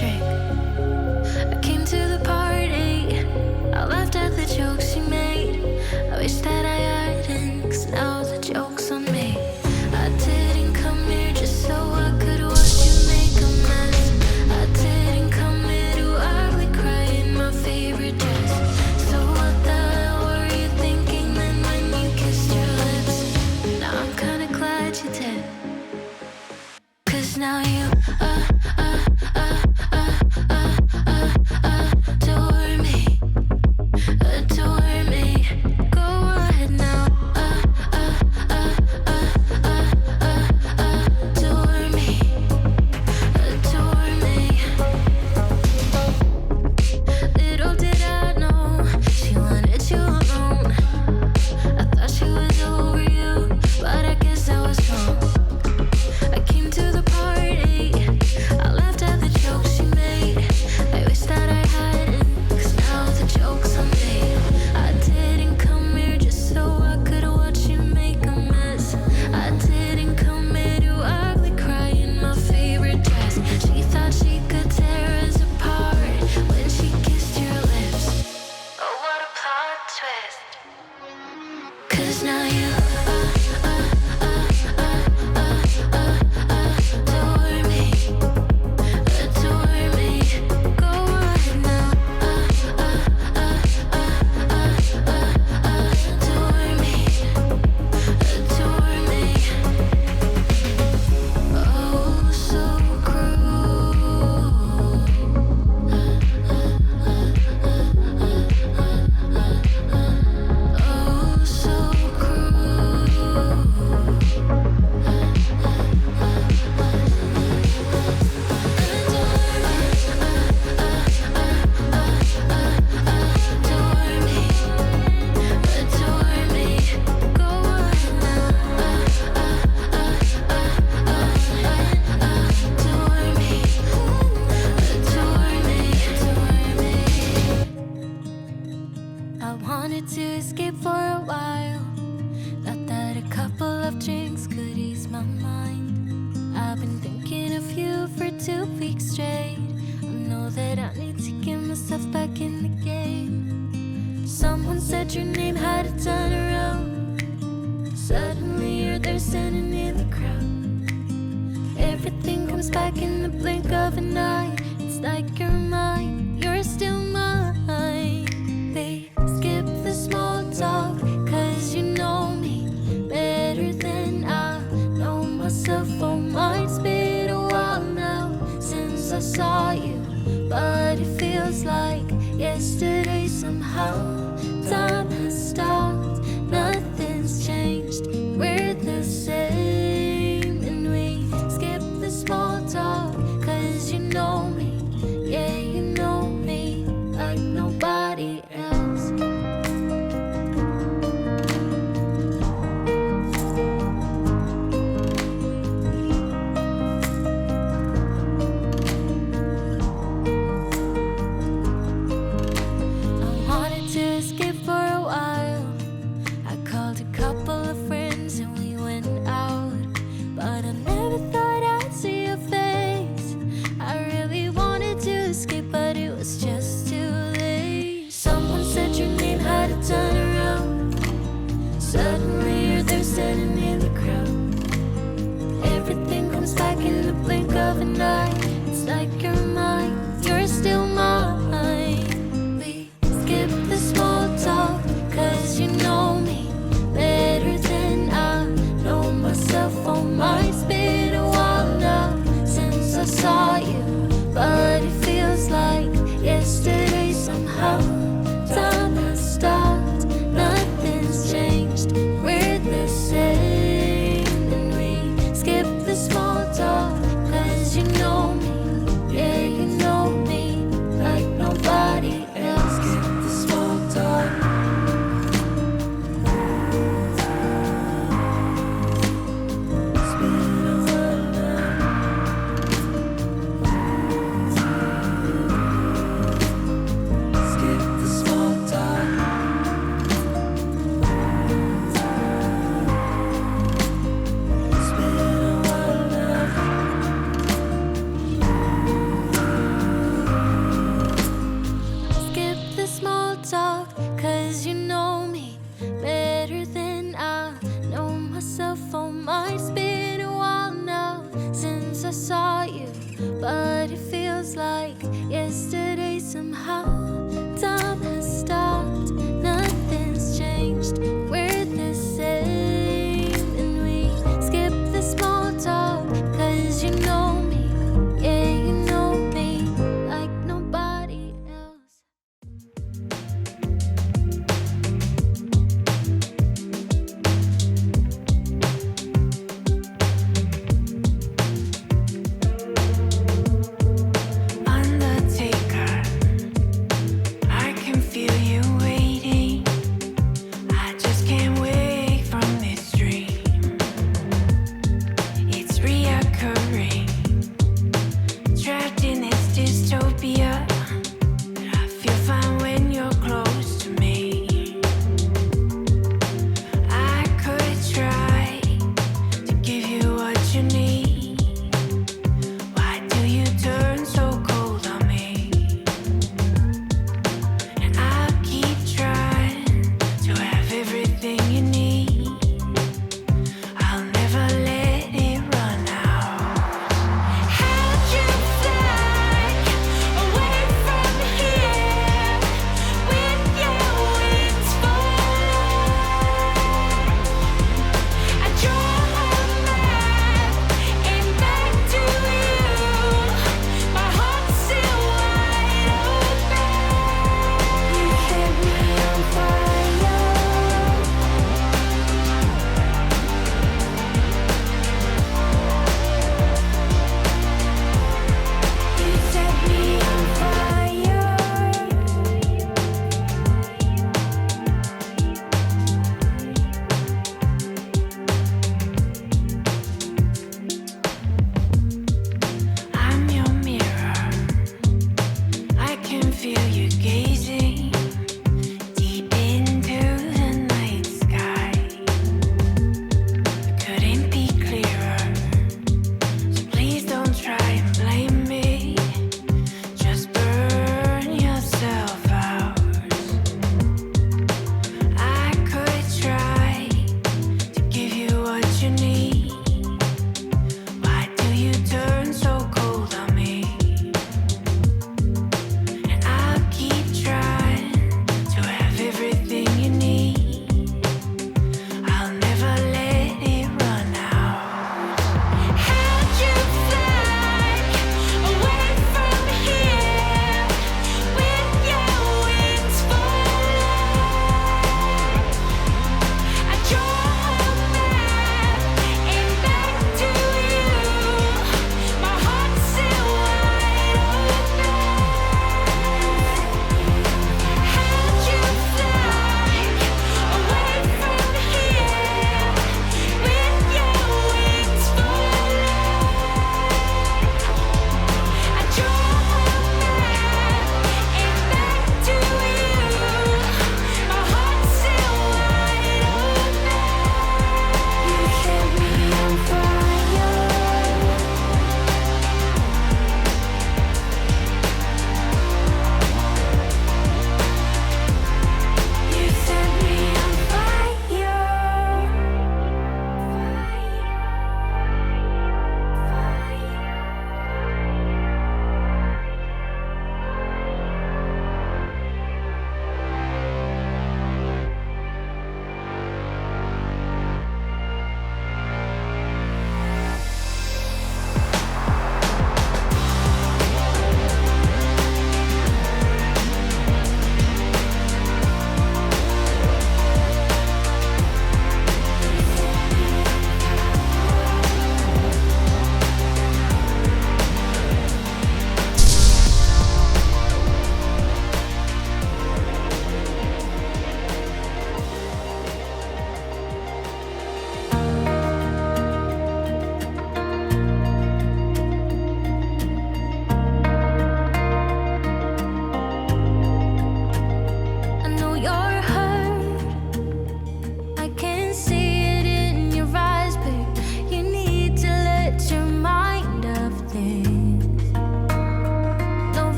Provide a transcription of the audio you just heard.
trick. I came to the party, I laughed at the jokes you made. I wish that I hadn't, 'cause now the joke's on me. I didn't come here just so I could watch you make a mess. I didn't come here to ugly cry in my favorite dress. So what the hell were you thinking then when you kissed your lips? Now I'm kinda glad you did, 'cause now you adore me, adore me. Go ahead now, adore me, adore me. Little did I know she wanted you alone. I thought she was over you, but I guess I was wrong. I came to the party, I laughed at the jokes she made. I wish that I hadn't, 'cause now the joke's on me. I didn't come here just so I could watch you make a mess. I didn't come here to ugly cry in my favorite dress. She thought she could tear us apart when she kissed your lips. Oh, what a plot twist. 'Cause now you adore me, adore me. Go ahead now, adore me, adore me. Oh, so cruel. Oh, so cruel. Adore me, adore me. Go ahead now, adore me, adore me, adore me. I wanted to escape for a while. Thought that a couple of drinks could ease my mind. I've been thinking of you for 2 weeks straight. I know that I need to get myself back in the game. Someone said your name had a turn around. Suddenly you're there standing in the crowd. Everything comes back in the blink of an eye. It's like you're mine, you're still mine. They skip the small talk, 'cause you know me better than I know myself. Oh, mine's been a while now since I saw you, but it feels like yesterday somehow. Time has stopped, nothing's changed, we're the same. And we skip the small talk, 'cause you know me, yeah, you know me like nobody else. I wanted to myself, oh my, it's been a while now since I saw you, but it feels like yesterday somehow.